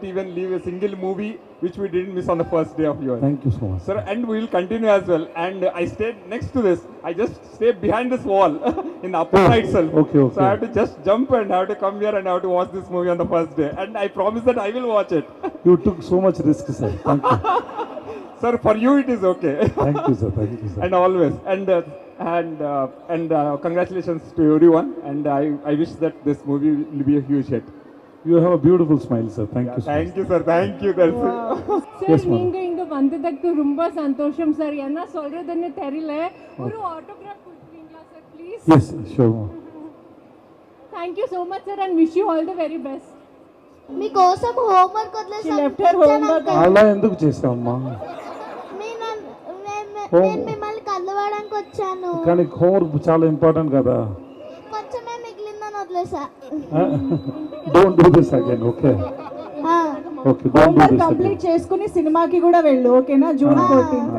even leave a single movie which we didn't miss on the first day of yours. Thank you so much. Sir, and we will continue as well. And I stayed next to this. I just stayed behind this wall in the upper right itself. Okay. So I have to just jump and have to come here and have to watch this movie on the first day. And I promise that I will watch it. You took so much risk, sir. Thank you. Sir, for you it is okay. Thank you, sir. Thank you, sir. And always. And congratulations to everyone. And I wish that this movie will be a huge hit. You have a beautiful smile, sir. Thank you so Thank you, sir. Thank you. That's it. Sir Yes, ma'am. நீங்க இங்க வந்ததுக்கு ரொம்ப சந்தோஷம் sir. என்ன சொல்றதுன்னு தெரியல. ஒரு autograph கொடுப்பீங்களா sir please? much. Yes, sure. ma'am. Thank you so much sir and wish you all the very best. మీకోసం హోంవర్క్ She వదిలేసాను left her homework. అలా ఎందుకు చేసావమ్మా? నేను మిమ్మల్ని కలవడానికి వచ్చాను. కానీ హోంవర్క్ చాలా ఇంపార్టెంట్ కదా. కొంచెమే మిగిలిందని వదిలేసా. Don't do this again, okay? Okay, don't do this complete చేసుకుని సినిమాకి కూడా వెళ్ళు, ఓకేనా? June 14th.